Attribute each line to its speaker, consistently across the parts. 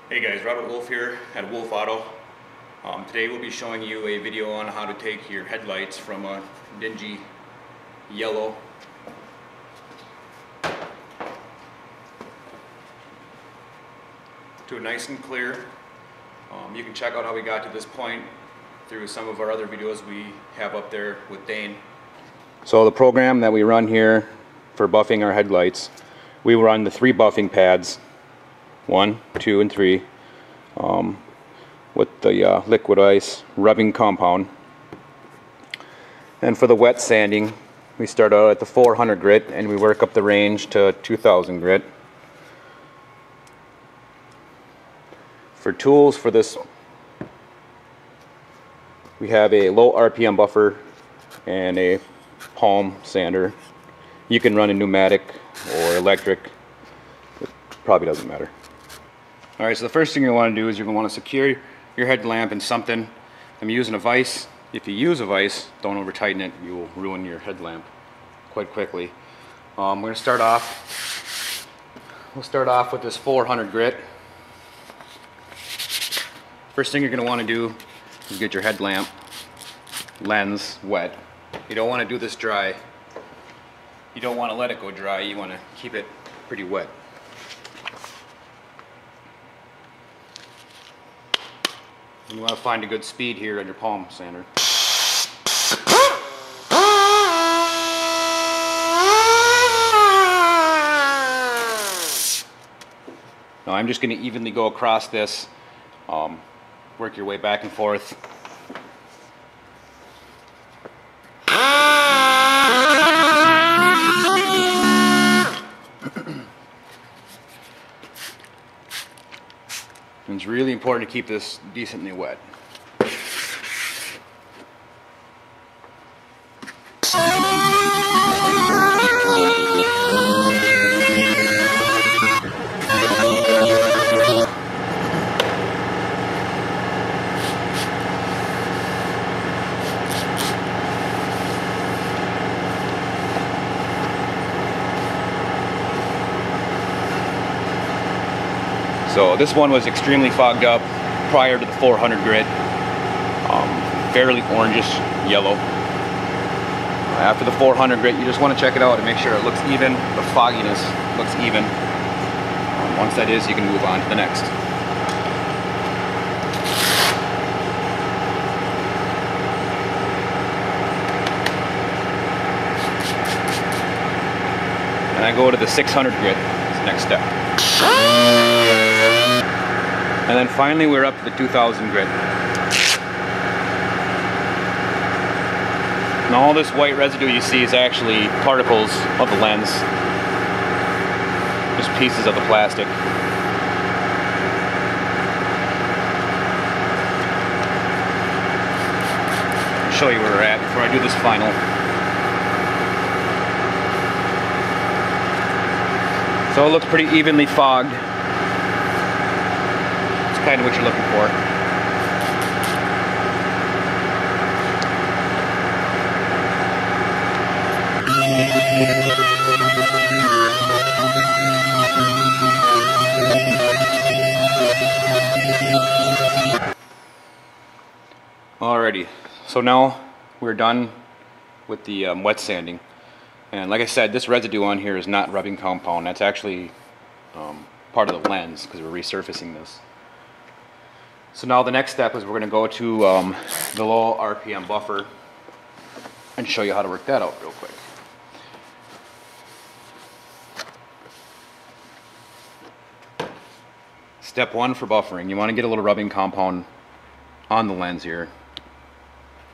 Speaker 1: Hey guys, Robert Wolf here at Wolf Auto. Today we'll be showing you a video on how to take your headlights from a dingy yellow to a nice and clear. You can check out how we got to this point through some of our other videos we have up there with Dane. So the program that we run here for buffing our headlights, we run the 3 buffing pads, 1, 2, and 3, with the liquid ice rubbing compound. And for the wet sanding, we start out at the 400 grit and we work up the range to 2000 grit. For tools for this, we have a low RPM buffer and a palm sander. You can run a pneumatic or electric, it probably doesn't matter. Alright, so the first thing you want to do is you're going to want to secure your headlamp in something. I'm using a vise. If you use a vise, don't over tighten it, you will ruin your headlamp quite quickly. We're going to start off, we'll start off with this 400 grit. First thing you're going to want to do is get your headlamp lens wet. You don't want to do this dry. You don't want to let it go dry, you want to keep it pretty wet. You want to find a good speed here on your palm sander. Now I'm just going to evenly go across this, work your way back and forth. And it's really important to keep this decently wet. So this one was extremely fogged up prior to the 400 grit, fairly orangish yellow. After the 400 grit, you just want to check it out and make sure it looks even, the fogginess looks even. Once that is, you can move on to the next. And I go to the 600 grit, that's the next step. And then finally we're up to the 2000 grit. Now all this white residue you see is actually particles of the lens. Just pieces of the plastic. I'll show you where we're at before I do this final. So it looks pretty evenly fogged. Kind of what you're looking for. Alrighty, so now we're done with the wet sanding, and like I said, this residue on here is not rubbing compound. That's actually part of the lens because we're resurfacing this. So now the next step is we're going to go to the low RPM buffer and show you how to work that out real quick. Step 1 for buffering, you want to get a little rubbing compound on the lens here.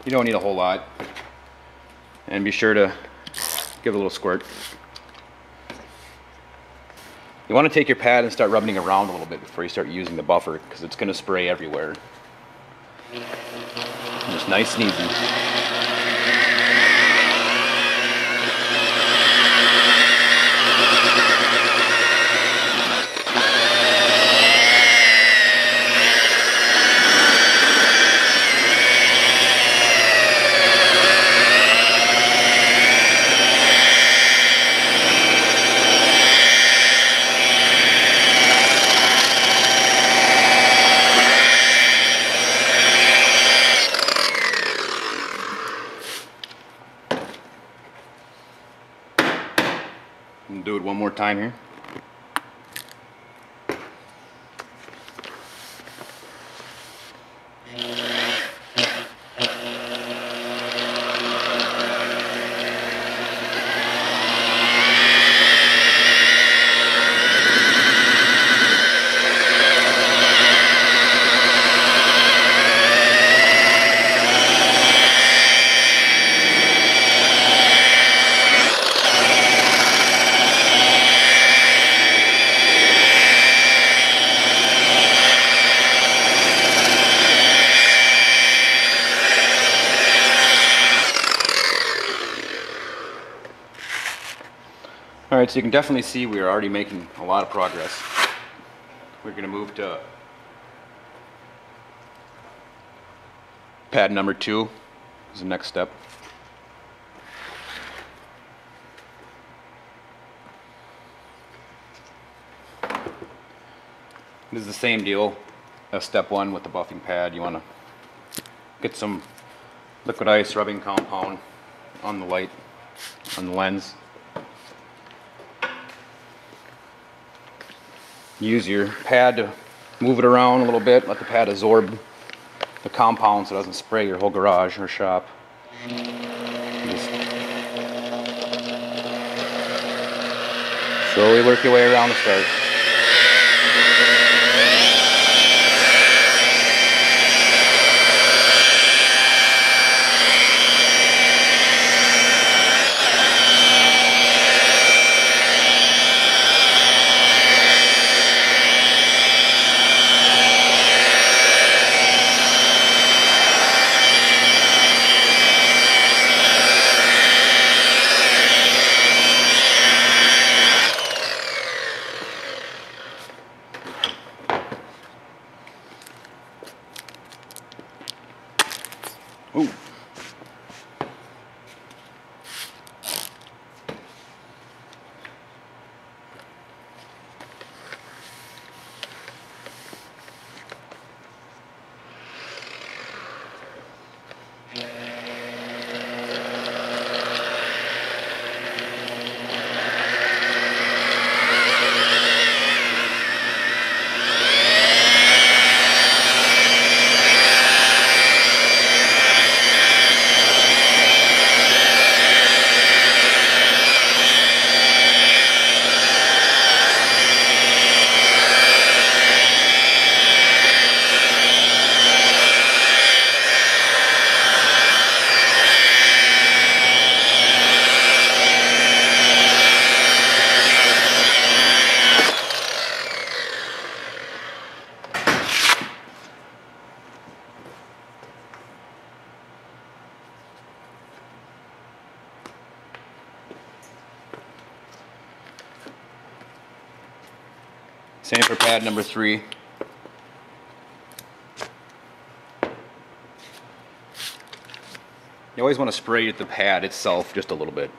Speaker 1: You don't need a whole lot. And be sure to give it a little squirt. You want to take your pad and start rubbing it around a little bit before you start using the buffer because it's going to spray everywhere. Just nice and easy. more time here. Alright, so you can definitely see we are already making a lot of progress. We're going to move to pad number 2 is the next step. This is the same deal as step 1 with the buffing pad. You want to get some liquid ice rubbing compound on the light, on the lens. Use your pad to move it around a little bit, let the pad absorb the compound so it doesn't spray your whole garage or shop. Just slowly work your way around the start. Ooh. Same for pad number 3. You always want to spray the pad itself just a little bit.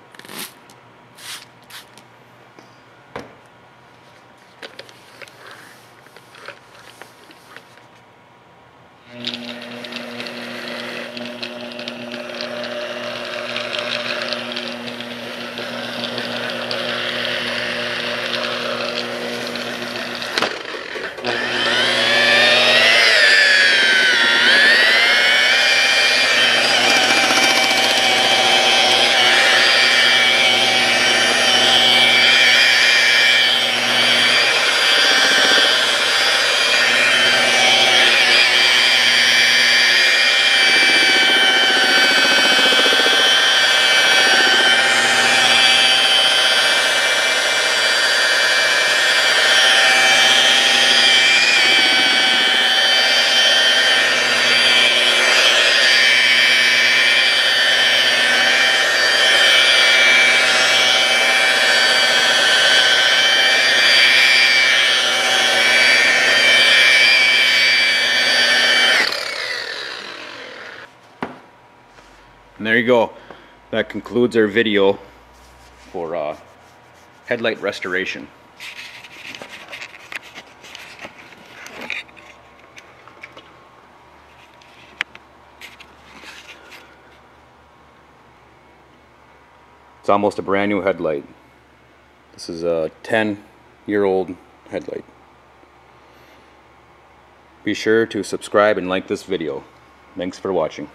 Speaker 1: And there you go. That concludes our video for headlight restoration. It's almost a brand new headlight. This is a 10-year-old headlight. Be sure to subscribe and like this video. Thanks for watching.